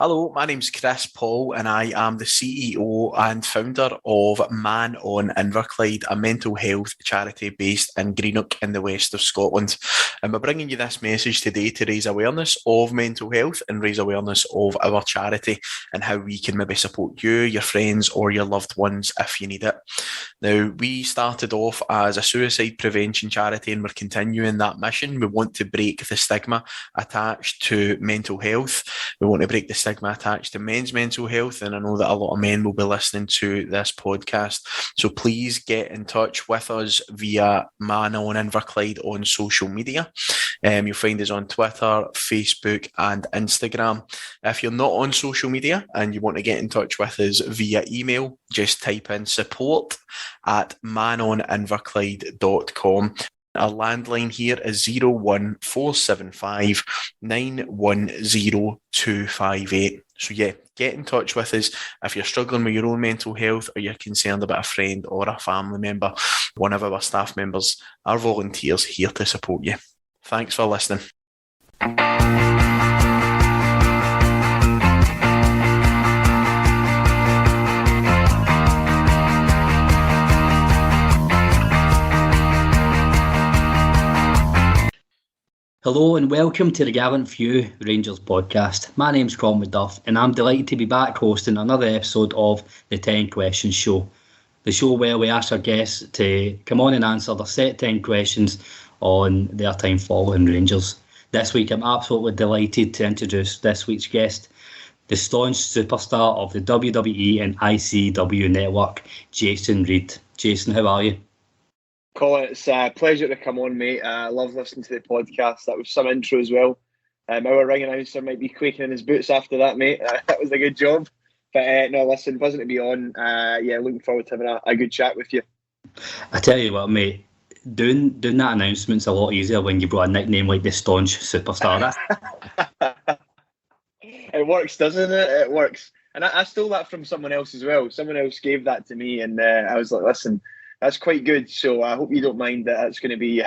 Hello, my name's Chris Paul, and I am the CEO and founder of Man on Inverclyde, a mental health charity based in Greenock in the west of Scotland. And we're bringing you this message today to raise awareness of mental health and raise awareness of our charity and how we can maybe support you, your friends, or your loved ones if you need it. Now, we started off as a suicide prevention charity and we're continuing that mission. We want to break the stigma attached to mental health. We want to break the stigma attached to men's mental health, and I know that a lot of men will be listening to this podcast. So please get in touch with us via Man on Inverclyde on social media. You'll find us on Twitter, Facebook, and Instagram. If you're not on social media and you want to get in touch with us via email, just type in support@manoninverclyde.com. Our landline here is 01475 910 258. So yeah, get in touch with us if you're struggling with your own mental health or you're concerned about a friend or a family member. One of our staff members, our volunteers, here to support you. Thanks for listening. Hello and welcome to the Gallant Few Rangers podcast. My name's Colin McDuff and I'm delighted to be back hosting another episode of the 10 Questions Show. The show where we ask our guests to come on and answer their set 10 questions on their time following Rangers. This week I'm absolutely delighted to introduce this week's guest, the staunch superstar of the WWE and ICW network, Jason Reed. Jason, how are you? Colin, it's a pleasure to come on, mate. I love listening to the podcast. That was some intro as well. Our ring announcer might be quaking in his boots after that, mate. That was a good job. But no, listen, buzzing to be on. Looking forward to having a good chat with you. I tell you what, mate, doing that announcement's a lot easier when you've got a nickname like the Staunch Superstar. It works, doesn't it? It works. And I stole that from someone else as well. Someone else gave that to me, and I was like, listen, that's quite good. So I hope you don't mind that it's going to be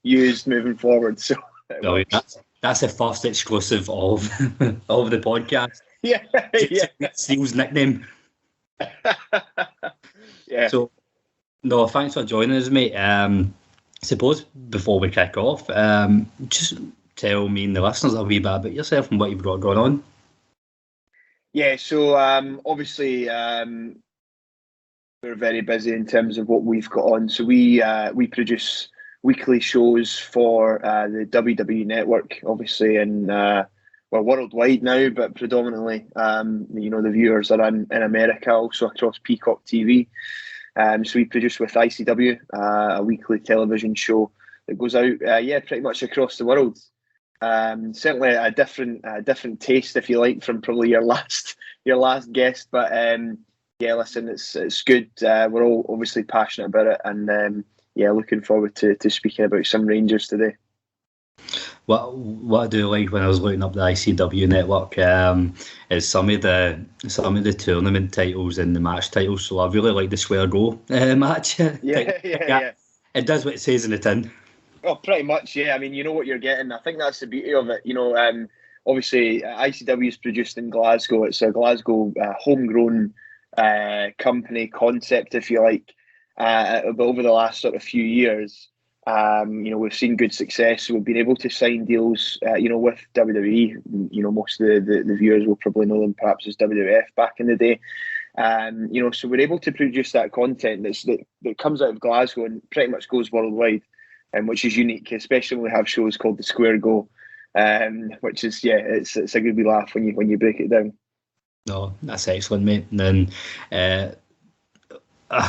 used moving forward. So that's the first exclusive of the podcast. Yeah. Steele's nickname. Yeah. So, no, thanks for joining us, mate. Suppose before we kick off, just tell me and the listeners a wee bit about yourself and what you've got going on. Yeah. So obviously. We're very busy in terms of what we've got on. So we produce weekly shows for the WWE network, obviously, and we're worldwide now, but predominantly, the viewers are in America, also across Peacock TV. So we produce with ICW a weekly television show that goes out, pretty much across the world. Certainly a different taste, if you like, from probably your last guest, but. Yeah, listen, it's good. We're all obviously passionate about it, and looking forward to speaking about some Rangers today. What I do like when I was looking up the ICW network is some of the tournament titles and the match titles. So I really like the Square Go match. Yeah. It does what it says in the tin. Oh, pretty much, yeah. I mean, you know what you're getting. I think that's the beauty of it. Obviously, ICW is produced in Glasgow. It's a Glasgow homegrown company concept, if you like, but over the last sort of few years, we've seen good success. We've been able to sign deals, with WWE. Most of the viewers will probably know them perhaps as WWF back in the day. So we're able to produce that content that comes out of Glasgow and pretty much goes worldwide, which is unique, especially when we have shows called the Square Go, which is it's a good wee laugh when you break it down. No, that's excellent, mate. And then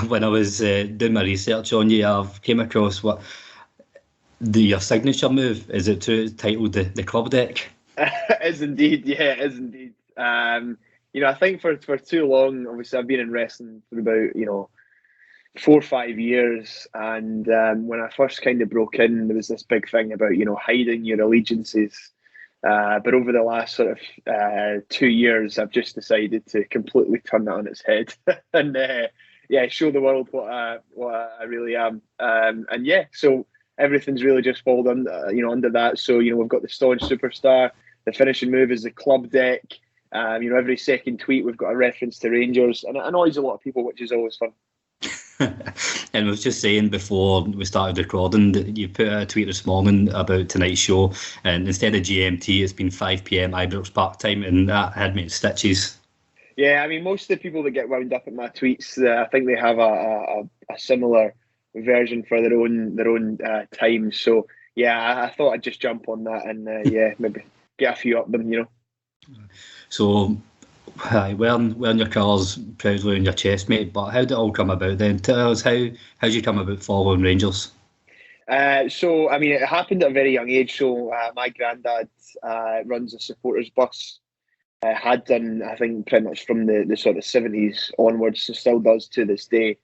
when I was doing my research on you, I've came across your signature move. Is it titled the club deck? It is indeed, yeah, it is indeed. I think for too long, obviously I've been in wrestling for about 4 or 5 years, and when I first kind of broke in, there was this big thing about hiding your allegiances. But over the last sort of 2 years, I've just decided to completely turn that on its head and show the world what I really am. So everything's really just fallen under that. So we've got the Staunch Superstar. The finishing move is the club deck. Every second tweet we've got a reference to Rangers, and it annoys a lot of people, which is always fun. And I was just saying before we started recording that you put out a tweet this morning about tonight's show, and instead of GMT, it's been 5 p.m. Ibrox Park time, and that had me in stitches. Yeah, I mean, most of the people that get wound up at my tweets, I think they have a similar version for their own time. So yeah, I thought I'd just jump on that and maybe get a few up them, So, wearing your colours proudly on your chest, mate. But how did it all come about then? Tell us how did you come about following Rangers? So, I mean, it happened at a very young age. So, my granddad runs a supporters bus. Had done, I think, pretty much from the sort of 70s onwards, so still does to this day.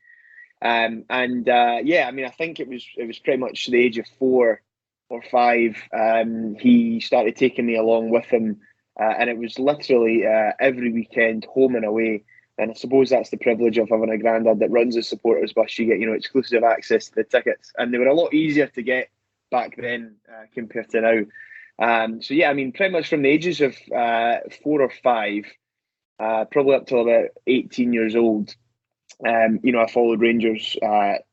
I mean, I think it was pretty much the age of 4 or 5. He started taking me along with him. And it was literally every weekend, home and away. And I suppose that's the privilege of having a granddad that runs a supporters bus. You get, exclusive access to the tickets. And they were a lot easier to get back then compared to now. So, yeah, I mean, pretty much from the ages of 4 or 5, probably up till about 18 years old, I followed Rangers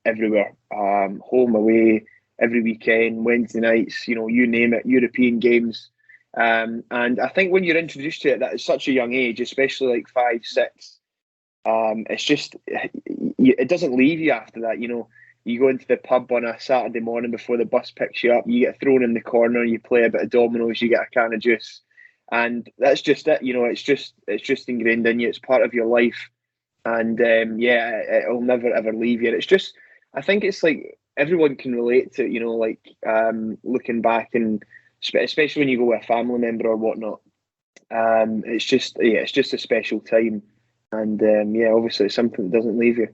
everywhere. Home, away, every weekend, Wednesday nights, you name it, European games. And I think when you're introduced to it at such a young age, especially like 5, 6, it's just, it doesn't leave you after that. You go into the pub on a Saturday morning before the bus picks you up, you get thrown in the corner, you play a bit of dominoes, you get a can of juice, and that's just it. It's just ingrained in you. It's part of your life, and it'll never ever leave you. It's just, I think it's like everyone can relate to it, looking back, and especially when you go with a family member or whatnot. It's just a special time, and obviously it's something that doesn't leave you.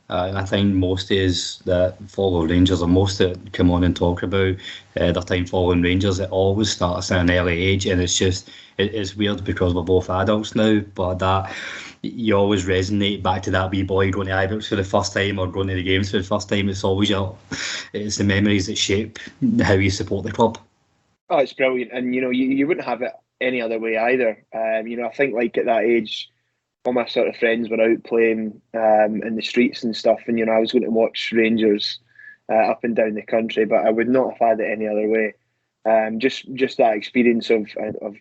I think most days that follow Rangers, or most that come on and talk about their time following Rangers, it always starts at an early age, and it's weird because we're both adults now, but that you always resonate back to that wee boy going to Ibrox for the first time or going to the games for the first time. It's always it's the memories that shape how you support the club. Oh, it's brilliant, and you wouldn't have it any other way either. I think like at that age, all my sort of friends were out playing in the streets and stuff, and I was going to watch Rangers up and down the country, but I would not have had it any other way. Just that experience of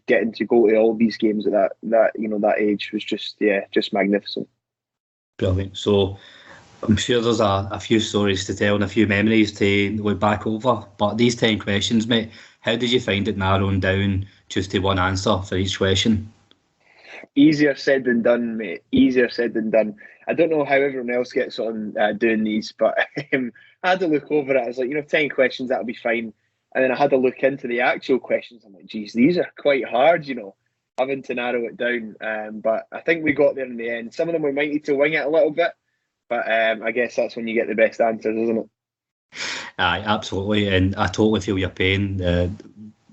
getting to go to all these games at that age was just magnificent. Brilliant. So I'm sure there's a few stories to tell and a few memories to look back over, but these 10 questions, mate, how did you find it narrowing down just to one answer for each question? Easier said than done, mate. Easier said than done. I don't know how everyone else gets on doing these, but I had to look over it. I was like, 10 questions, that'll be fine. And then I had to look into the actual questions. I'm like, geez, these are quite hard, having to narrow it down. But I think we got there in the end. Some of them we might need to wing it a little bit, but I guess that's when you get the best answers, isn't it? Aye, absolutely. And I totally feel your pain.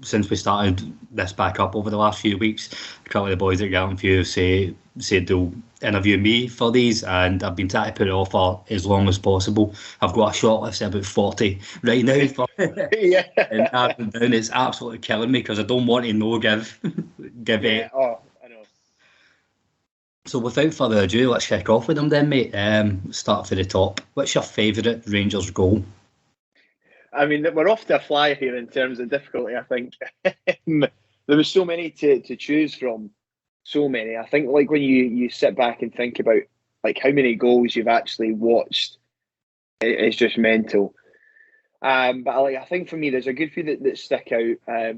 Since we started this back up over the last few weeks, a couple of the boys at Garden View said they'll interview me for these, and I've been trying to put it off for as long as possible. I've got a short list of about 40 right now. Yeah. And narrowing down, it's absolutely killing me because I don't want to give it. Oh, I know. So without further ado, let's kick off with them then, mate. Start for the top. What's your favourite Rangers goal? I mean, we're off to a flyer here in terms of difficulty, I think. There was so many to choose from. So many. I think like when you sit back and think about like how many goals you've actually watched, it's just mental. But I think for me, there's a good few that stick out.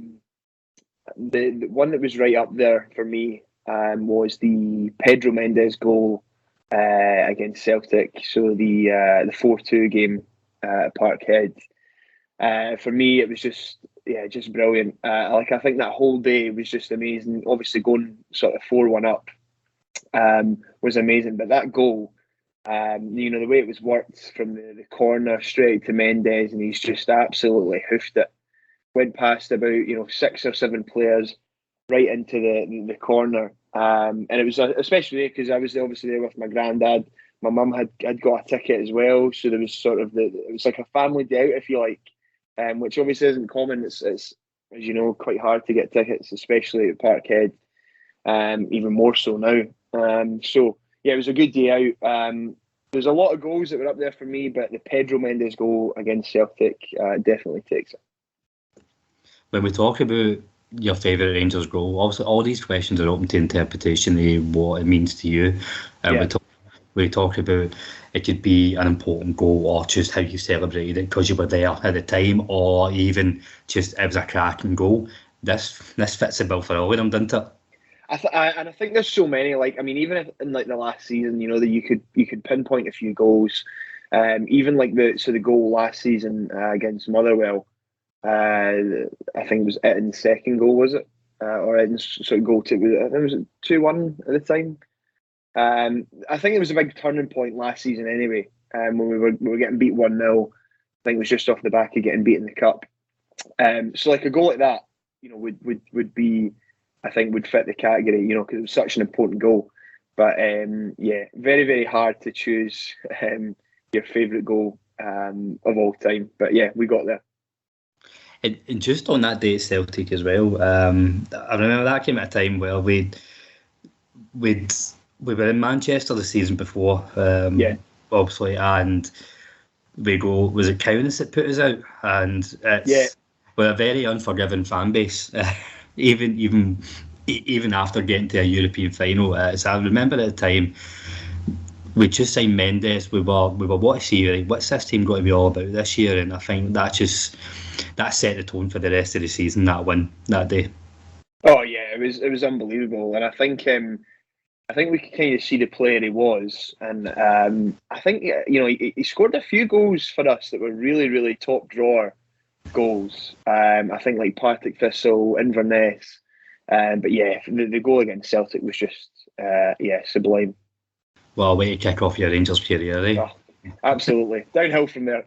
The one that was right up there for me was the Pedro Mendes goal against Celtic. So the 4-2 game at Parkhead. For me, it was just brilliant. I think that whole day was just amazing. Obviously, going sort of 4-1 up was amazing. But that goal, the way it was worked from the corner straight to Mendes, and he's just absolutely hoofed it. Went past about 6 or 7 players right into the corner, and it was especially because I was obviously there with my granddad. My mum had got a ticket as well, so there was sort of it was like a family day out, if you like. Which obviously isn't common. It's as you know, quite hard to get tickets, especially at Parkhead. even more so now. So yeah, it was a good day out. There's a lot of goals that were up there for me, but the Pedro Mendes goal against Celtic definitely takes it. When we talk about your favourite Rangers goal, obviously all these questions are open to interpretation of what it means to you. We talk about it could be an important goal or just how you celebrated it because you were there at the time, or even just it was a cracking goal. This fits the bill for all of them, doesn't it? And I think there's so many. Like, I mean, even if in like the last season, you know, that you could pinpoint a few goals. Even like the goal last season against Motherwell. I think it was Eton's second goal, was it? Or Eton's sort of goal to, I think it was 2-1 at the time. I think it was a big turning point last season anyway, when we were getting beat 1-0. I think it was just off the back of getting beat in the cup. So like a goal like that, you know, would be, I think would fit the category, you know, because it was such an important goal. But yeah, very, very hard to choose your favourite goal of all time. But yeah, we got there. And just on that day at Celtic as well, I remember that came at a time where we were in Manchester the season before, obviously, and we go, was it Kaunas that put us out? And we're a very unforgiving fan base, even after getting to a European final. So I remember at the time, we just signed Mendes. We were what to see, like, what's this team got to be all about this year? And I think that set the tone for the rest of the season, that win that day. Oh yeah, it was unbelievable, and I think we could kind of see the player he was, and I think, you know, he scored a few goals for us that were really, really top drawer goals. I think like Partick Thistle, Inverness, but yeah, the goal against Celtic was just sublime. Well, way to kick off your Rangers career, eh? Oh, absolutely, downhill from there.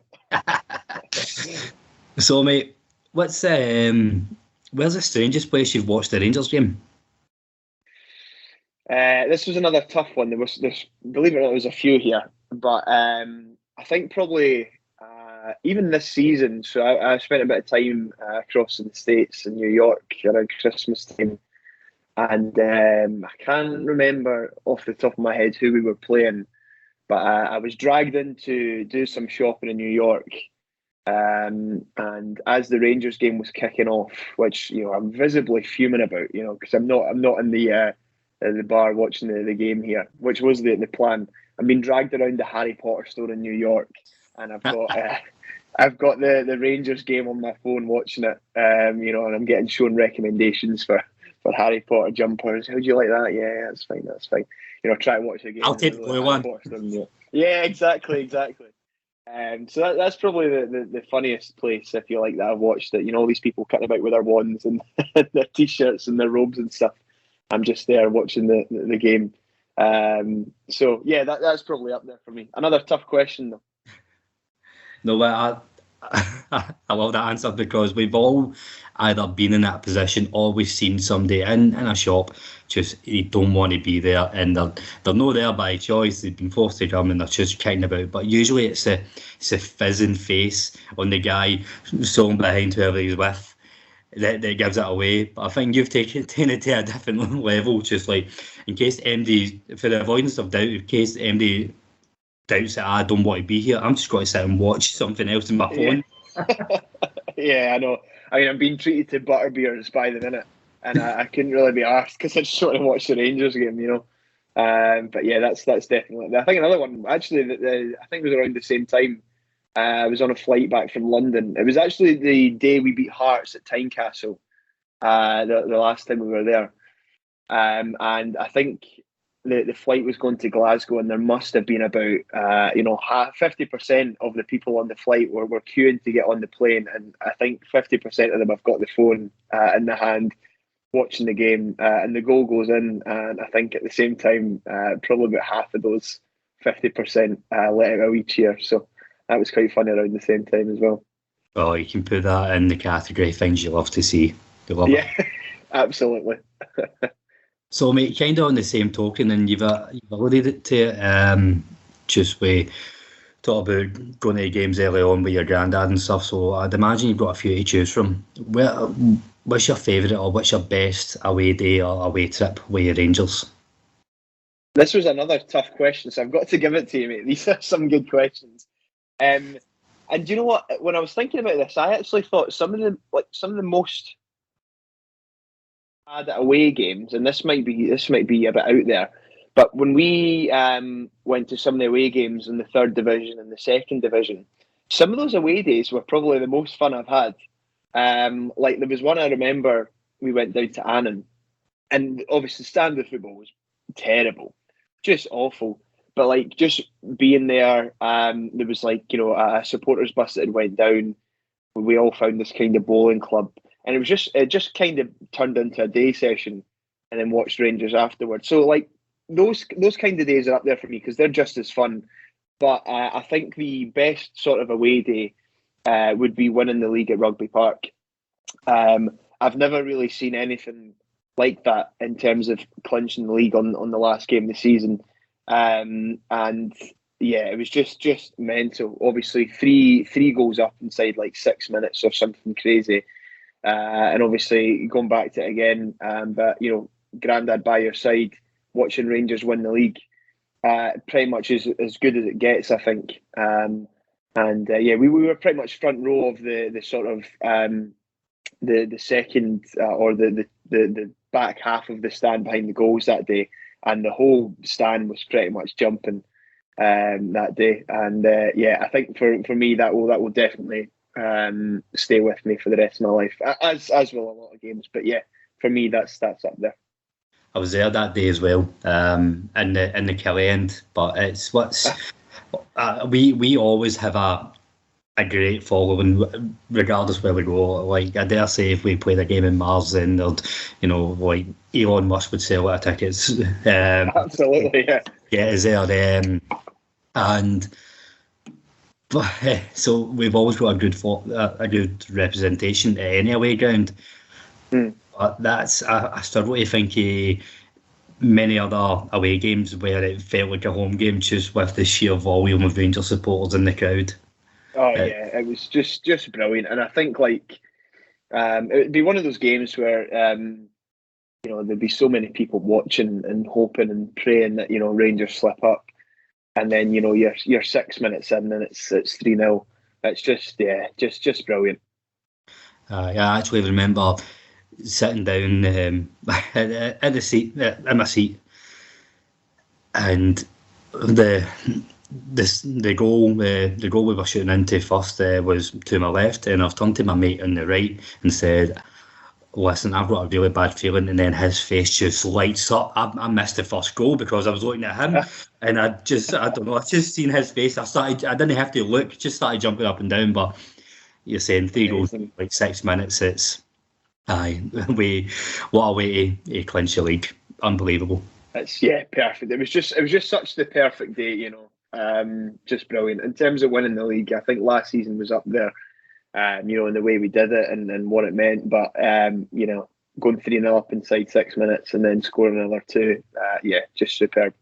So, mate, where's the strangest place you've watched the Rangers game? This was another tough one. There's, believe it or not, there was a few here, but I think probably even this season. So I spent a bit of time across in the States in New York around Christmas time, and I can't remember off the top of my head who we were playing, but I was dragged in to do some shopping in New York. And as the Rangers game was kicking off, which, you know, I'm visibly fuming about, you know, because I'm not in the bar watching the game here, which was the plan. I'm being dragged around the Harry Potter store in New York, and I've got the Rangers game on my phone watching it, you know, and I'm getting shown recommendations for Harry Potter jumpers. How do you like that? Yeah, that's fine. You know, try and watch the game. I'll take the blue one. Yeah, exactly. So that's probably the funniest place, if you like, that I've watched it. You know, all these people cutting about with their wands and their t-shirts and their robes and stuff. I'm just there watching the game. So yeah, that's probably up there for me. Another tough question though. No, but I love that answer, because we've all either been in that position or we've seen somebody in a shop just they don't want to be there, and they're not there by choice. They've been forced to come and they're just kicking about. But usually it's a fizzing face on the guy sitting behind whoever he's with that gives it away. But I think you've taken it to a different level, just like in case MD, for the avoidance of doubt, in case MD doubts that I don't want to be here, I'm just going to sit and watch something else on my phone. Yeah, I know. I mean, I'm being treated to butterbeers by the minute, and I couldn't really be asked because I just want to watch the Rangers game, you know. But yeah, that's definitely. I think another one actually. I think it was around the same time. I was on a flight back from London. It was actually the day we beat Hearts at Tynecastle. The last time we were there, and I think the flight was going to Glasgow, and there must have been about 50% of the people on the flight were queuing to get on the plane, and I think 50% of them have got the phone in the hand watching the game, and the goal goes in, and I think at the same time probably about half of those 50% let out a wee cheer. So that was quite funny around the same time as well. Oh, you can put that in the category things you love to see. You love it. Absolutely. So, mate, kind of on the same token, and you've alluded to it, just we talk about going to the games early on with your granddad and stuff, so I'd imagine you've got a few to choose from. what's your favourite or what's your best away day or away trip with your Rangers? This was another tough question, so I've got to give it to you, mate. These are some good questions. And you know what? When I was thinking about this, I actually thought some of the most bad away games, and this might be a bit out there, but when we went to some of the away games in the third division and the second division, some of those away days were probably the most fun I've had. Like there was one I remember, we went down to Annan, and obviously standard football was terrible, just awful. But like just being there, there was like, you know, a supporters bus that had went down. We all found this kind of bowling club, and it just kind of turned into a day session, and then watched Rangers afterwards. So like those kind of days are up there for me because they're just as fun. But I think the best sort of away day would be winning the league at Rugby Park. I've never really seen anything like that in terms of clinching the league on the last game of the season. And yeah, it was just mental. Obviously, three goals up inside like 6 minutes or something crazy. And obviously going back to it again, but you know, Grandad by your side, watching Rangers win the league, pretty much as good as it gets, I think. Yeah, we were pretty much front row of the sort of the second or the back half of the stand behind the goals that day, and the whole stand was pretty much jumping that day. And yeah, I think for me that will definitely stay with me for the rest of my life, as will a lot of games. But yeah, for me that's up there. I was there that day as well, in the Kelly end. But it's we always have a great following, regardless where we go. Like I dare say, if we played a game in Mars, then there'd, you know, like Elon Musk would sell out of tickets. Absolutely, yeah. Yeah, is there? So we've always got a good representation at any away ground. But I struggle to think of many other away games where it felt like a home game, just with the sheer volume of Rangers supporters in the crowd. Oh yeah, it was just brilliant, and I think like it would be one of those games where you know, there'd be so many people watching and hoping and praying that, you know, Rangers slip up, and then, you know, you're 6 minutes in and it's 3-0. It's just brilliant. Yeah, I actually remember sitting down in my seat, and the goal we were shooting into first was to my left, and I've turned to my mate on the right and said, "Listen, I've got a really bad feeling." And then his face just lights up. I missed the first goal because I was looking at him, and I don't know, I just seen his face. I didn't have to look, just started jumping up and down. But you're saying 3 goals in like 6 minutes, it's what a way to clinch the league. Unbelievable. It's perfect. It was just such the perfect day, you know. Just brilliant. In terms of winning the league, I think last season was up there, you know, in the way we did it and what it meant. But you know, going 3-0 up inside 6 minutes and then scoring another 2, yeah, just superb.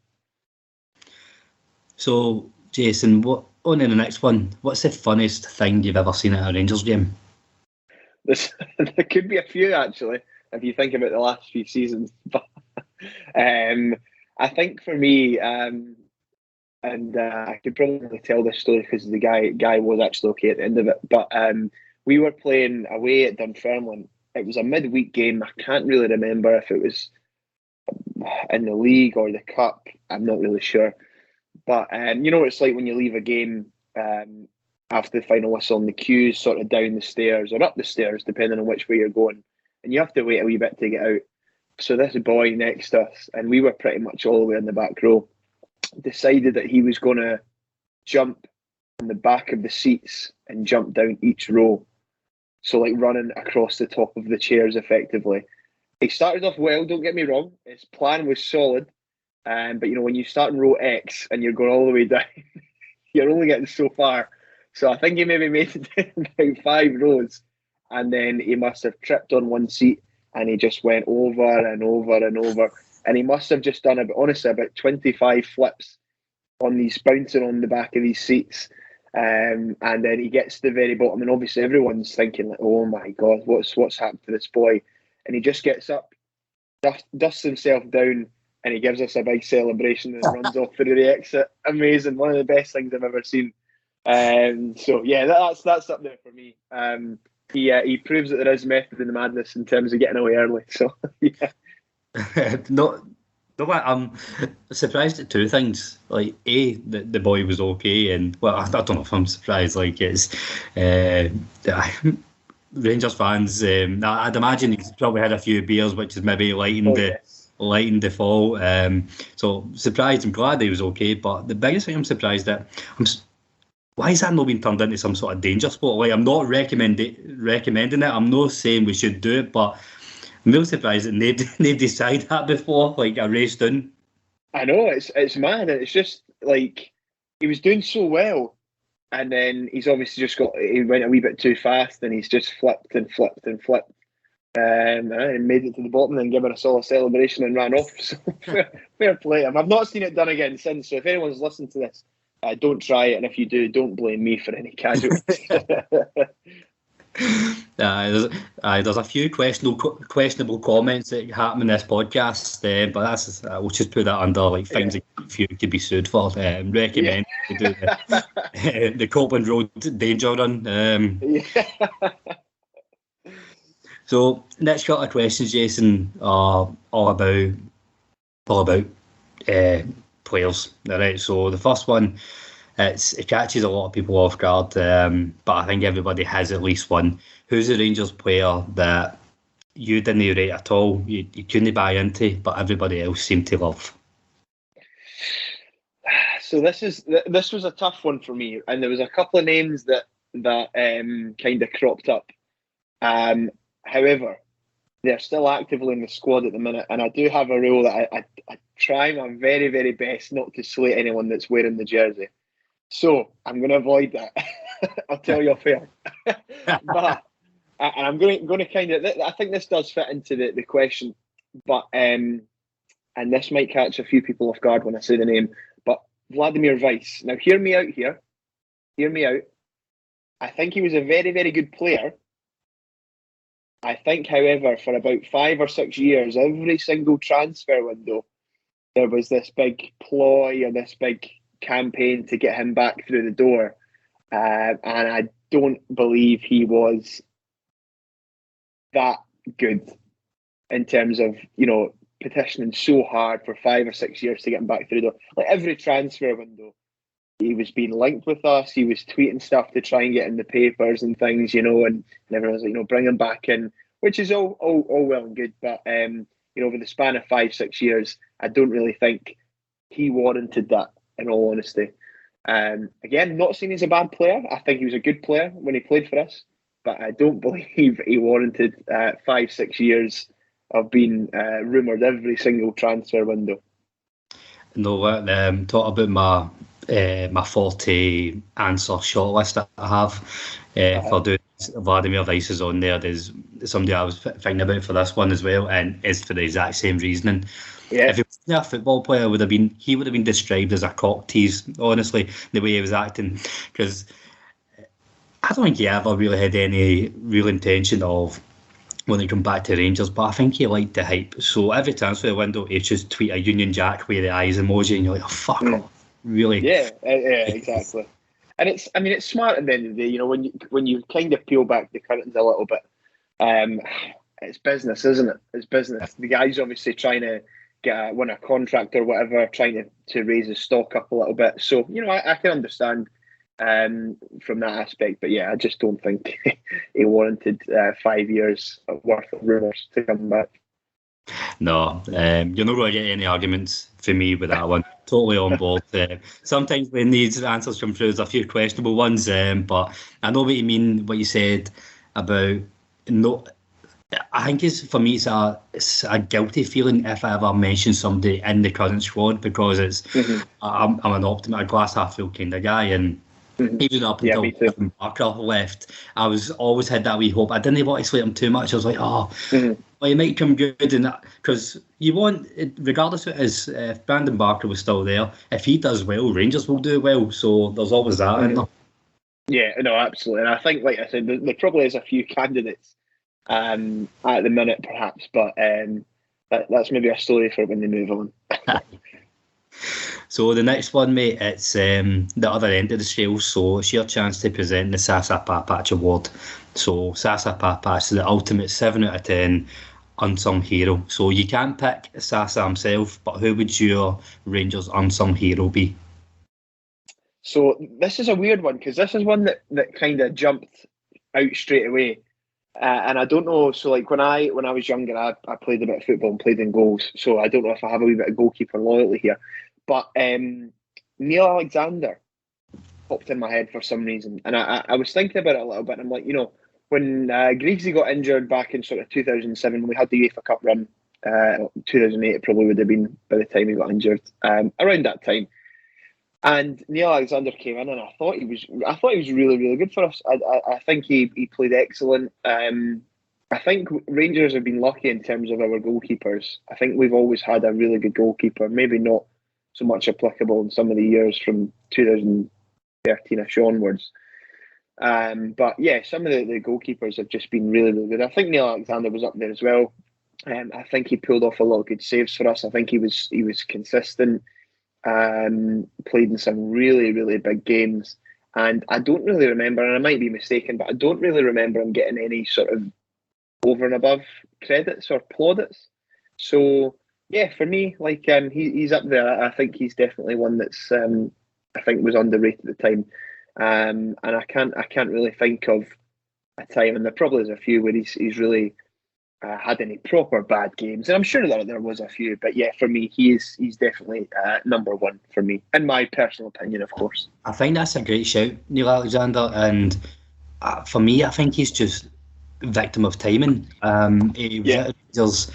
So, Jason, on to the next one. What's the funniest thing you've ever seen at a Rangers game? There could be a few, actually, if you think about the last few seasons. But I think for me, and I could probably tell this story because the guy was actually okay at the end of it. But we were playing away at Dunfermline. It was a midweek game. I can't really remember if it was in the league or the cup. I'm not really sure. But you know what it's like when you leave a game after the final whistle and the queue's sort of down the stairs or up the stairs, depending on which way you're going, and you have to wait a wee bit to get out. So this boy next to us, and we were pretty much all the way in the back row, decided that he was going to jump on the back of the seats and jump down each row. So like running across the top of the chairs effectively. He started off well, don't get me wrong. His plan was solid. But you know, when you start in row X and you're going all the way down, you're only getting so far. So I think he maybe made it down about 5 rows, and then he must have tripped on one seat and he just went over and over and over. And he must have just done about 25 flips on these, bouncing on the back of these seats. And then he gets to the very bottom, and obviously everyone's thinking, like, oh my God, what's happened to this boy? And he just gets up, dusts himself down, and he gives us a big celebration and runs off through the exit. Amazing. One of the best things I've ever seen. So yeah, that's up there for me. He proves that there is method in the madness in terms of getting away early. So yeah. No, I'm surprised at two things. Like, A, that the boy was okay, and well, I don't know if I'm surprised. Like, it's Rangers fans. I'd imagine he's probably had a few beers, which is maybe lightened the fall. So surprised. I'm glad he was okay. But the biggest thing I'm surprised at, why has that not been turned into some sort of danger sport? Like, I'm not recommending it. I'm not saying we should do it, but I'm really surprised that nobody's tried that before, like a race down. I know, it's mad. It's just like he was doing so well, and then he's obviously he went a wee bit too fast, and he's just flipped and flipped and flipped, and made it to the bottom, and given us all a celebration and ran off. So fair play to him. I've not seen it done again since. So if anyone's listening to this, don't try it, and if you do, don't blame me for any casualties. There's a few questionable comments that happen in this podcast, but that's we'll just put that under like things that you could be sued for. Recommend to do the Copeland Road danger run. So next couple of questions, Jason, are all about players. All right. So the first one. It catches a lot of people off guard, but I think everybody has at least one. Who's the Rangers player that you didn't rate at all, you couldn't buy into, but everybody else seemed to love? So this was a tough one for me, and there was a couple of names that kind of cropped up. However, they're still actively in the squad at the minute, and I do have a rule that I try my very, very best not to slate anyone that's wearing the jersey. So I'm going to avoid that. I'll tell you off air. But I'm going to kind of. I think this does fit into the question, but and this might catch a few people off guard when I say the name. But Vladimir Weiss. Now, hear me out here. Hear me out. I think he was a very, very good player. I think, however, for about 5 or 6 years, every single transfer window, there was this big ploy or this big campaign to get him back through the door, and I don't believe he was that good in terms of petitioning so hard for 5 or 6 years to get him back through the door. Like every transfer window, he was being linked with us. He was tweeting stuff to try and get in the papers and things, and everyone was like, bring him back in, which is all well and good, but over the span of 5-6 years, I don't really think he warranted that. In all honesty, again, not seen as a bad player. I think he was a good player when he played for us, but I don't believe he warranted 5-6 years of being rumoured every single transfer window. No, talk about my 40 answer shortlist that I have for doing Vladimir Weiss is on there. There's somebody I was thinking about for this one as well, and it's for the exact same reasoning. Yeah. If he was a football player, he would have been described as a cock tease, honestly, the way he was acting. Because I don't think he ever really had any real intention of when he come back to Rangers, but I think he liked the hype. So every transfer window, he'd just tweet a Union Jack with the eyes emoji, and you're like, oh, fuck off. Really? Yeah, exactly. And it's smart at the end of the day, when you kind of peel back the curtains a little bit. It's business, isn't it? It's business. The guy's obviously trying to win a contract or whatever, trying to raise his stock up a little bit. So, I can understand from that aspect. But yeah, I just don't think he warranted 5 years worth of rumours to come back. No, you're not going to get any arguments for me with that one. Totally on board. Sometimes when these answers come through, there's a few questionable ones, but I know what you mean, what you said about I think for me it's a guilty feeling if I ever mention somebody in the current squad, because it's I'm an optimist, a glass half full kind of guy, and even up until Barker left, I was always had that wee hope. I didn't want to slate him too much. I was like, well, he might come good, and because you want, regardless of it is, if Brandon Barker was still there, if he does well, Rangers will do well. So there's always that. Yeah, no, absolutely. And I think, like I said, there probably is a few candidates at the minute, perhaps, but that's maybe a story for when they move on. So the next one, mate, it's the other end of the scale. So it's your chance to present the Sasa Papach Award. So Sasa Papach is the ultimate 7 out of 10 unsung hero. So you can't pick Sasa himself, but who would your Rangers unsung hero be? So this is a weird one, because this is one that kind of jumped out straight away. And I don't know. So, like when I was younger, I played a bit of football and played in goals. So I don't know if I have a wee bit of goalkeeper loyalty here. But Neil Alexander popped in my head for some reason, and I was thinking about it a little bit. And I'm like, when Griggsy got injured back in sort of 2007, when we had the UEFA Cup run, 2008 it probably would have been by the time he got injured, around that time. And Neil Alexander came in, and I thought he was really, really good for us. I think he played excellent. I think Rangers have been lucky in terms of our goalkeepers. I think we've always had a really good goalkeeper. Maybe not so much applicable in some of the years from 2013ish onwards. But yeah, some of the goalkeepers have just been really, really good. I think Neil Alexander was up there as well. I think he pulled off a lot of good saves for us. I think he was consistent. Played in some really, really big games, and I don't really remember, and I might be mistaken, but I don't really remember him getting any sort of over and above credits or plaudits. So yeah, for me, like he's up there. I think he's definitely one that's I think was underrated at the time, and I can't really think of a time, and there probably is a few where he's really had any proper bad games, and I'm sure that there was a few, but yeah, for me, he's definitely number one for me, in my personal opinion, of course. I think that's a great shout, Neil Alexander, and for me, I think he's just a victim of timing. He was at Rangers.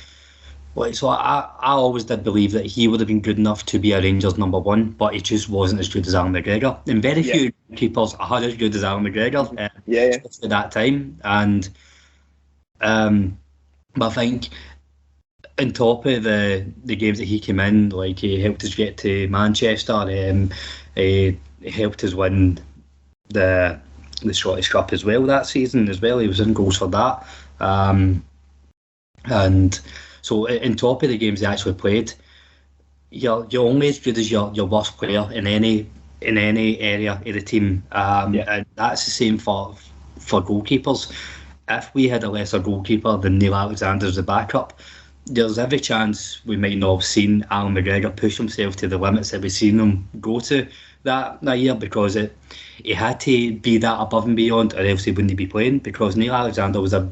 So I always did believe that he would have been good enough to be a Rangers number one, but he just wasn't as good as Alan McGregor. And very few keepers are as good as Alan McGregor at that time. And but I think on top of the games that he came in, like he helped us get to Manchester, he helped us win the Scottish Cup as well that season as well. He was in goals for that. And so on top of the games he actually played, you're only as good as your worst player in any area of the team. And that's the same for goalkeepers. If we had a lesser goalkeeper than Neil Alexander as a backup, there's every chance we might not have seen Alan McGregor push himself to the limits that we've seen him go to that year, because he had to be that above and beyond, or else he wouldn't be playing, because Neil Alexander was as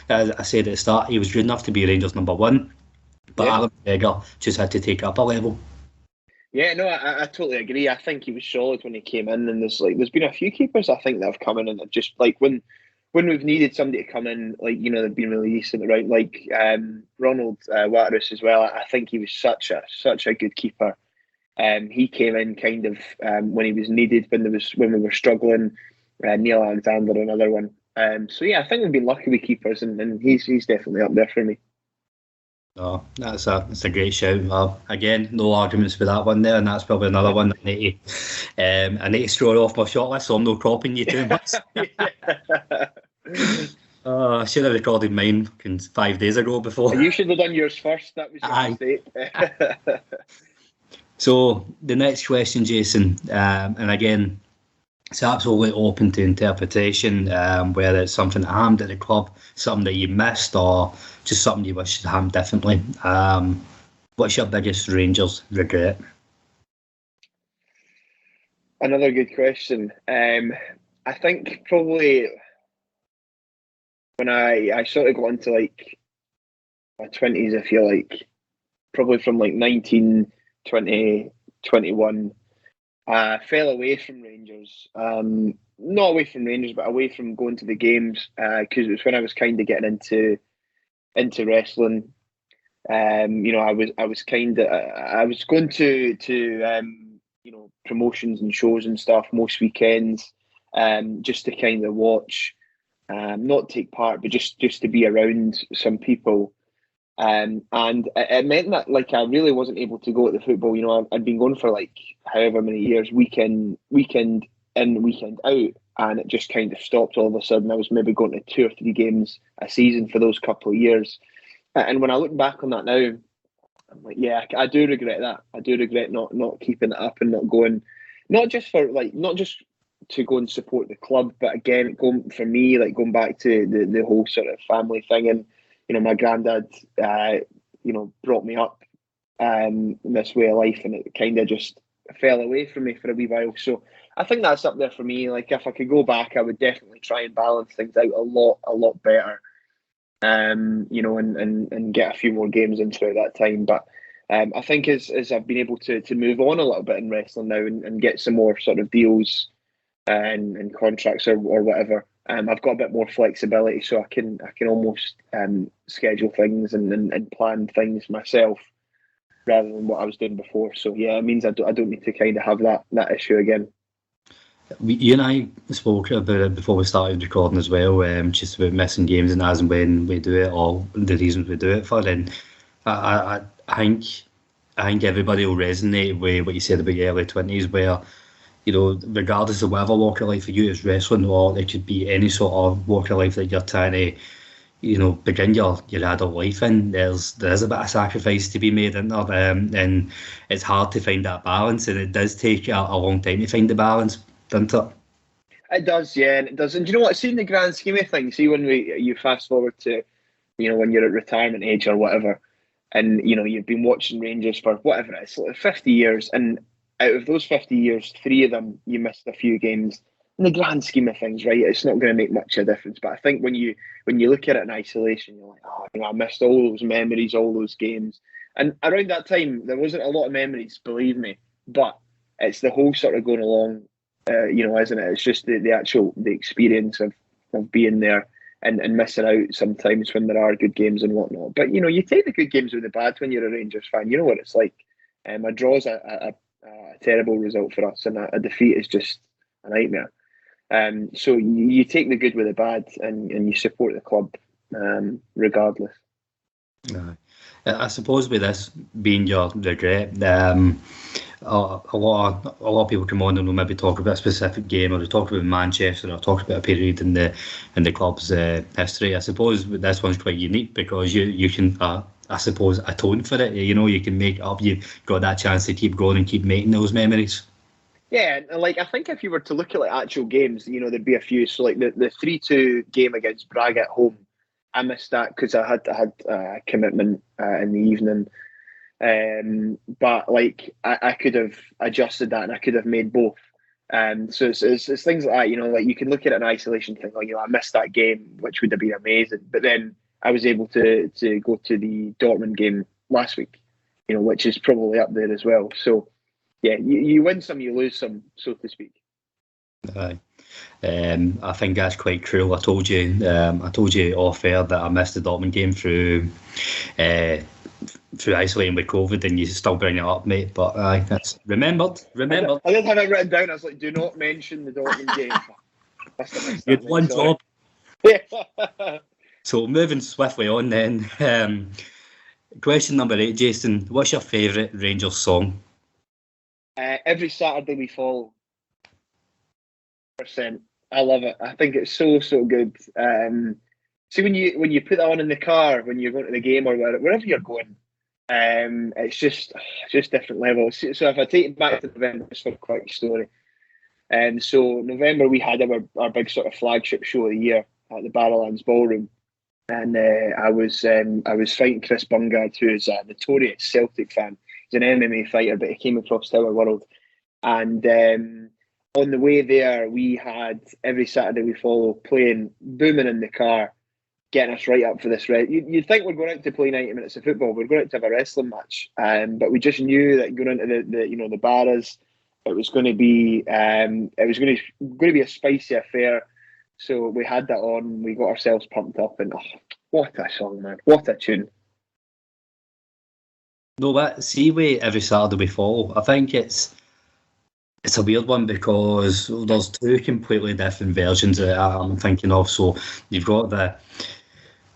I said at the start, he was good enough to be Rangers number one, but Alan McGregor just had to take it up a level. Yeah, no, I totally agree. I think he was solid when he came in, and there's been a few keepers I think that have come in and have just like when we've needed somebody to come in, like they've been really decent around, like Ronald Waterus as well. I think he was such a good keeper. He came in kind of when he was needed, when we were struggling. Neil Alexander, another one. So yeah, I think we've been lucky with keepers, and he's definitely up there for me. Oh, that's a great shout. Again, no arguments for that one there, and that's probably another one that I need to scroll off my short list, so I'm not cropping you too much. I should have recorded mine 5 days ago before. You should have done yours first. That was your mistake. So the next question, Jason, and again, it's absolutely open to interpretation, whether it's something that happened at the club, something that you missed, or just something you wish to happen differently. What's your biggest Rangers regret? Another good question. I think probably when I sort of got into like my 20s, I feel like probably from like 19, 20, 21, fell away from Rangers. Not away from Rangers, but away from going to the games, because it was when I was kind of getting into wrestling. I was going to promotions and shows and stuff most weekends, just to kind of watch, not take part, but just to be around some people. And it meant that like I really wasn't able to go at the football. I'd been going for like however many years, weekend in, weekend out, and it just kind of stopped all of a sudden. I was maybe going to 2 or 3 games a season for those couple of years. And when I look back on that now, I'm like, yeah, I do regret that. I do regret not keeping it up and not going, not just to go and support the club, but again, going back to the whole sort of family thing. And, my granddad, brought me up in this way of life, and it kind of just fell away from me for a wee while. So I think that's up there for me. Like, if I could go back, I would definitely try and balance things out a lot better. And get a few more games in throughout that time. But I think as I've been able to move on a little bit in wrestling now and get some more sort of deals and contracts or whatever, I've got a bit more flexibility, so I can almost schedule things and plan things myself rather than what I was doing before. So yeah, it means I don't need to kind of have that issue again. You and I spoke about it before we started recording as well, just about missing games and as and when we do it, or the reasons we do it for. And I think everybody will resonate with what you said about your early 20s, where, regardless of whatever walk of life for you is wrestling, or it could be any sort of walk of life that you're trying to, begin your adult life in, there is a bit of sacrifice to be made in there, and it's hard to find that balance, and it does take a long time to find the balance, doesn't it? It does, yeah, and it does. And do you know what? See, in the grand scheme of things, see, when you fast forward to, when you're at retirement age or whatever, and you've been watching Rangers for whatever it is, like 50 years, and out of those 50 years, 3 of them you missed a few games. In the grand scheme of things, right, it's not going to make much of a difference. But I think when you look at it in isolation, you're like, I missed all those memories, all those games. And around that time, there wasn't a lot of memories, believe me. But it's the whole sort of going along, isn't it? It's just the experience of being there and missing out sometimes when there are good games and whatnot. But you take the good games with the bad when you're a Rangers fan. You know what it's like. A draw's a terrible result for us, and a defeat is just a nightmare. So you take the good with the bad, and you support the club regardless. I suppose with this being your regret, a lot of people come on and will maybe talk about a specific game, or they talk about Manchester, or talk about a period in the club's history. I suppose this one's quite unique because you can, I suppose, atone for it. You can make up. You've got that chance to keep going and keep making those memories. Yeah, and I think if you were to look at actual games, there'd be a few. So the 3-2 game against Braga at home, I missed that because I had a commitment in the evening. But I could have adjusted that, and I could have made both. So it's things like that. You can look at it in isolation, think, I missed that game, which would have been amazing. But then I was able to go to the Dortmund game last week, which is probably up there as well. So yeah, you win some, you lose some, so to speak. Aye. I think that's quite cruel. I told you off air that I missed the Dortmund game through isolating with COVID, and you still bring it up, mate. But that's remembered. I did have it written down. I was like, do not mention the Dortmund game. You had one job. Yeah. So moving swiftly on then. Question number 8, Jason. What's your favourite Rangers song? Every Saturday We Fall. %. I love it. I think it's so good. See, when you put that on in the car when you're going to the game or wherever you're going, it's just different levels. So if I take it back to November, just for a quick story. So November we had our big sort of flagship show of the year at the Barrowlands Ballroom, and I was fighting Chris Bungard, who is a notorious Celtic fan. He's an MMA fighter, but he came across to our world, and on the way there, we had Every Saturday We Follow playing, booming in the car, getting us right up for this. You'd think we're going out to play 90 minutes of football. We're going out to have a wrestling match, but we just knew that going into the Barras, it was going to be a spicy affair. So we had that on. We got ourselves pumped up, and what a song, man! What a tune. No, but see, Every Saturday We Follow, I think it's a weird one because there's 2 completely different versions that I'm thinking of. So you've got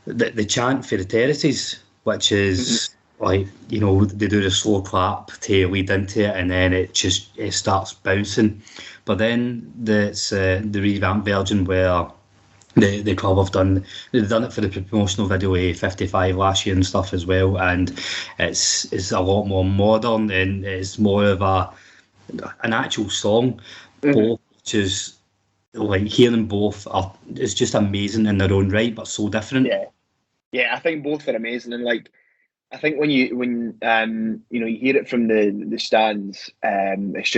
the chant for the terraces, which is like, you know, they do the slow clap to lead into it, and then it starts bouncing. But then it's the revamped version where the club they've done it for the promotional video of 55 last year and stuff as well, and it's a lot more modern, and it's more of an actual song. Both, which is like hearing both is just amazing in their own right, but so different. Yeah, I think both are amazing, and like I think when you hear it from the stands, it's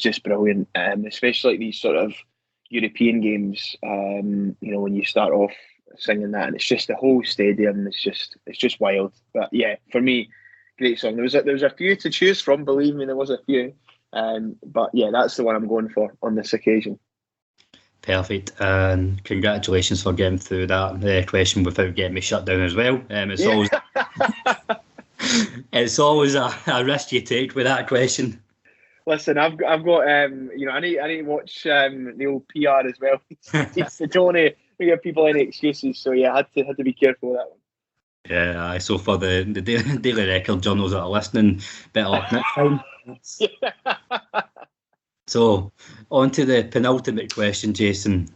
just brilliant, especially like these sort of European games. When you start off singing that, and it's just the whole stadium. It's just wild. But yeah, for me, great song. There was a few to choose from. Believe me, there was a few. But yeah, that's the one I'm going for on this occasion. Perfect, and congratulations for getting through that question without getting me shut down as well. It's always a risk you take with that question. Listen, I've got I need to watch the old PR as well. I don't want to give people any excuses, so yeah, I had to be careful with that one. Yeah, so for the Daily Record journals that are listening, better luck next time. So, on to the penultimate question, Jason.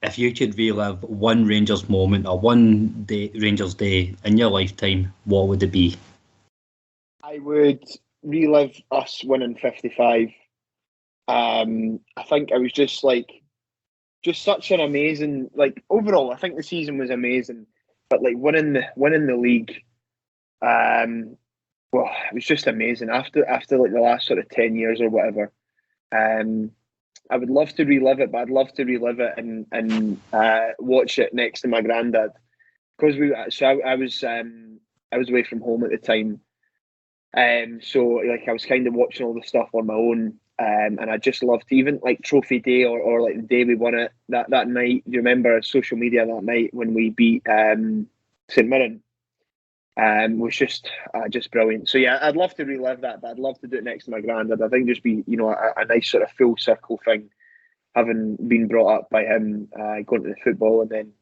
If you could relive one Rangers moment or one Rangers day in your lifetime, what would it be? I would relive us winning 55. I think it was just such an amazing, like, overall, I think the season was amazing, but like winning the league, well, it was just amazing after like the last sort of 10 years or whatever. I would love to relive it, but I'd love to relive it and watch it next to my granddad, because I was away from home at the time, so like I was kind of watching all the stuff on my own, and I just loved to, even like trophy day or like the day we won it that night. Do you remember social media that night when we beat St Mirren? Was just brilliant. So yeah, I'd love to relive that, but I'd love to do it next to my granddad. I think just be a nice sort of full circle thing, having been brought up by him, going to the football, and then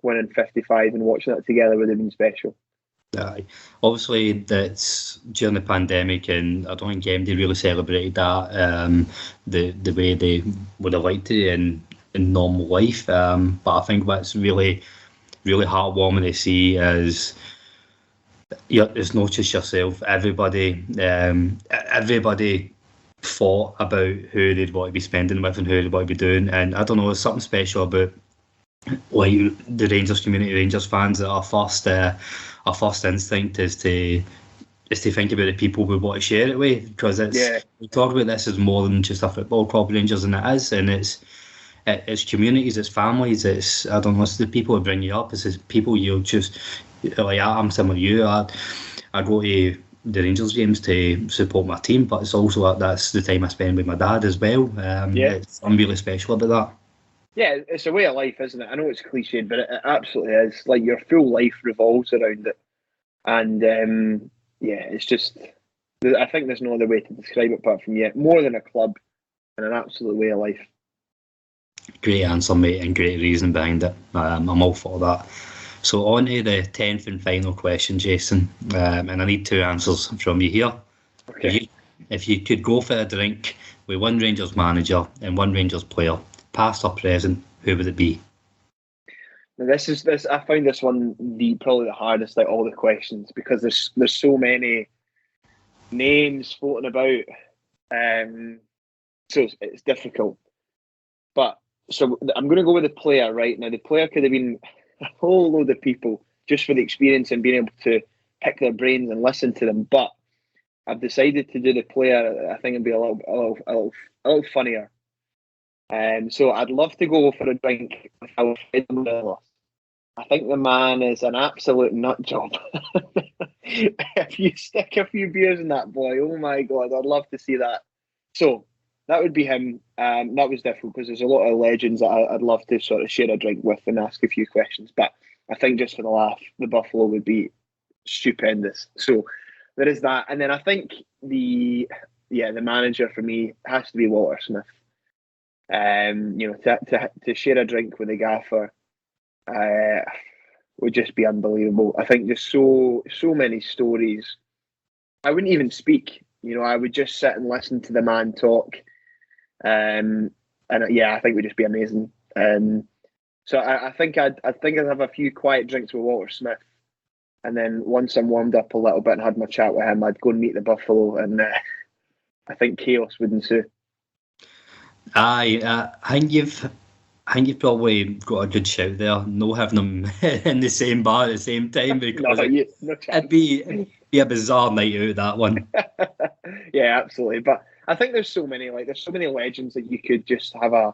winning 55 and watching that together would have been special. Obviously, that's during the pandemic, and I don't think they really celebrated that the way they would have liked to in normal life. But I think what's really, really heartwarming to see is, it's not just yourself. Everybody thought about who they'd want to be spending with and who they'd want to be doing. And I don't know, there's something special about like the Rangers community, Rangers fans, that our first instinct is to think about the people we want to share it with, because we talk about this as more than just a football club, Rangers, and it is, and it's communities, it's families, it's the people who bring you up, it's the people you just, like, I'm similar to you. I go to the Rangers games to support my team, but it's also that's the time I spend with my dad as well. I'm really special about that. Yeah, it's a way of life, isn't it? I know it's cliched, but it absolutely is. Like, your full life revolves around it, and it's just, I think there's no other way to describe it apart from more than a club and an absolute way of life. Great answer, mate, and great reason behind it. I'm all for that. So on to the 10th and final question, Jason, and I need two answers from you here. Okay. If you could go for a drink with one Rangers manager and one Rangers player, past or present, who would it be? Now this. I find this one probably the hardest out of all the questions, because there's so many names floating about, so it's difficult. But so I'm going to go with the player right now. The player could have been a whole load of people just for the experience and being able to pick their brains and listen to them. But I've decided to do the player. I think it'd be a little funnier. So I'd love to go for a drink with Alfred Miller. I think the man is an absolute nut job. If you stick a few beers in that boy, oh my God, I'd love to see that. So that would be him. That was difficult because there's a lot of legends that I'd love to sort of share a drink with and ask a few questions. But I think just for the laugh, the Buffalo would be stupendous. So there is that. And then I think the manager for me has to be Walter Smith. To share a drink with the gaffer. would just be unbelievable. I think just so many stories. I wouldn't even speak. I would just sit and listen to the man talk. And yeah, I think it would just be amazing. So I think I'd have a few quiet drinks with Walter Smith, and then once I'm warmed up a little bit and had my chat with him, I'd go and meet the Buffalo, and I think chaos would ensue. I think you've probably got a good shout there. No having them in the same bar at the same time, because it'd be a bizarre night out, that one. Yeah, absolutely. But I think there's so many legends that you could just have a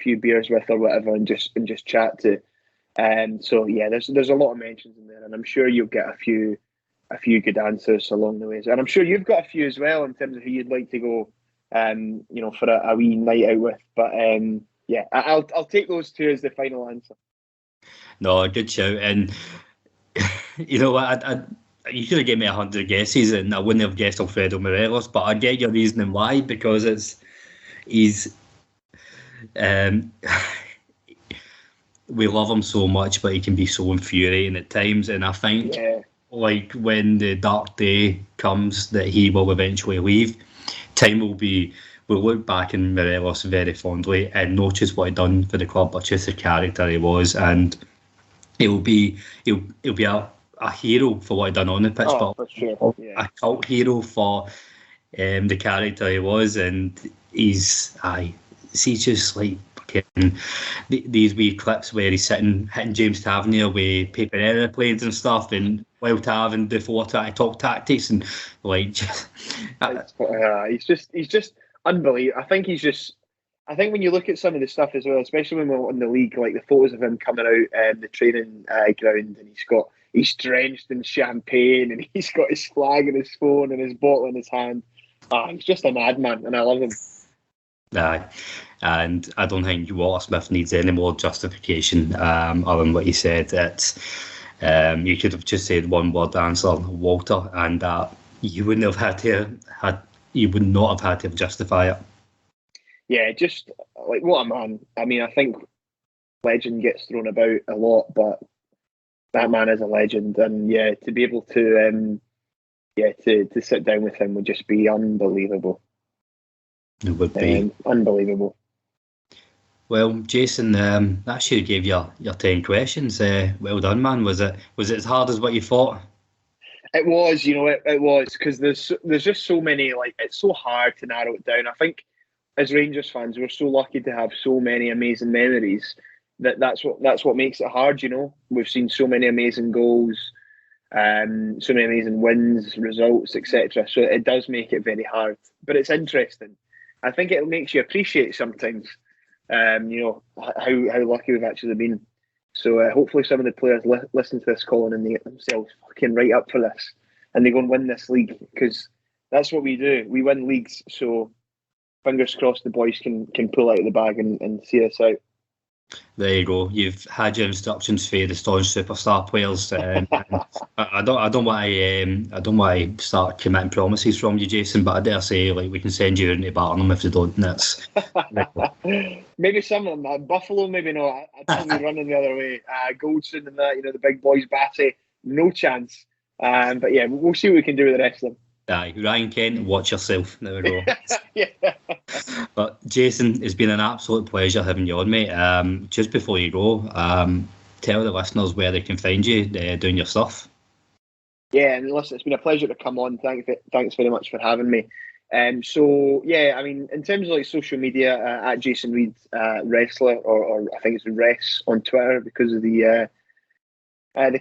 few beers with or whatever, and just chat to. So yeah, there's a lot of mentions in there, and I'm sure you'll get a few good answers along the way. And I'm sure you've got a few as well in terms of who you'd like to go, for a wee night out with. But yeah, I'll take those two as the final answer. No, good shout. And you know what, you could have given me 100 guesses and I wouldn't have guessed Alfredo Morelos, but I get your reasoning why, because he's we love him so much, but he can be so infuriating at times. And I think like when the dark day comes that he will eventually leave, time we'll look back in Morelos very fondly and not just what he'd done for the club, but just the character he was, and he'll be a hero for what he'd done on the pitch, but for sure. A cult hero for the character he was. And he's just like these wee clips where he's hitting James Tavernier with paper aeroplanes and stuff, and while Tav and Defoe trying to talk tactics, and like he's just unbelievable. I think when you look at some of the stuff as well, especially when we're in the league, like the photos of him coming out the training ground, and he's drenched in champagne, and he's got his flag and his phone and his bottle in his hand. He's just a madman, and I love him. Aye, and I don't think Walter Smith needs any more justification other than what he said. That you could have just said one word answer, Walter, and you would not have had to justify it. Yeah, just like, what a man. I mean, I think legend gets thrown about a lot, but that man is a legend, and yeah, to be able to to sit down with him would just be unbelievable. It would be unbelievable. Well, Jason, that should have gave your 10 questions. Well done, man. Was it as hard as what you thought? It was, it was, because there's just so many. Like, it's so hard to narrow it down. I think as Rangers fans, we're so lucky to have so many amazing memories that's what makes it hard. We've seen so many amazing goals, so many amazing wins, results, etc. So it does make it very hard, but it's interesting. I think it makes you appreciate sometimes, how lucky we've actually been. So hopefully some of the players listen to this call and they get themselves fucking right up for this, and they go and win this league, because that's what we do. We win leagues. So fingers crossed the boys can pull out of the bag and see us out. There you go. You've had your instructions for the Staunch Superstar players. I don't want to start committing promises from you, Jason, but I dare say, like, we can send you into Barnum if they don't. That's maybe some of them. Buffalo, maybe not. I think we're running the other way. Goldson and that, the big boys, Batty, no chance. But yeah, we'll see what we can do with the rest of them. Aye, Ryan Kent, watch yourself. There we go. Yeah. But Jason, it's been an absolute pleasure having you on, mate. Just before you go, tell the listeners where they can find you doing your stuff. Yeah, and listen, it's been a pleasure to come on. Thanks very much for having me. So yeah, I mean, in terms of like social media, at Jason Reed Wrestler, or I think it's Res on Twitter because of the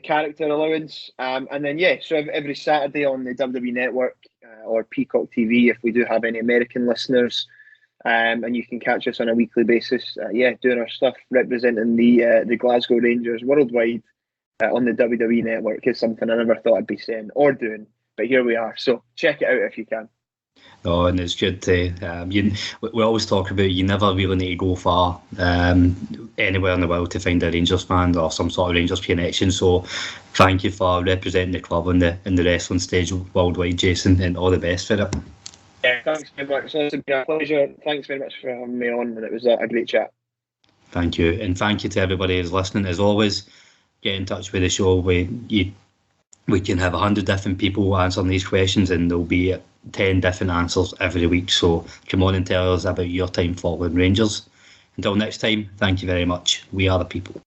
character allowance, and then so every Saturday on the WWE Network or Peacock TV if we do have any American listeners, and you can catch us on a weekly basis. Doing our stuff, representing the Glasgow Rangers worldwide on the WWE Network is something I never thought I'd be saying or doing, but here we are. So check it out if you can. Oh, and it's good to, we always talk about you never really need to go far anywhere in the world to find a Rangers fan or some sort of Rangers connection. So thank you for representing the club in the wrestling stage worldwide, Jason, and all the best for it. Yeah, thanks very much. It's been a pleasure. Thanks very much for having me on, and it was a great chat. Thank you, and thank you to everybody who's listening. As always, get in touch with the show. We can have 100 different people answering these questions, and there'll be 10 different answers every week. So come on and tell us about your time following Rangers. Until next time, thank you very much. We are the people.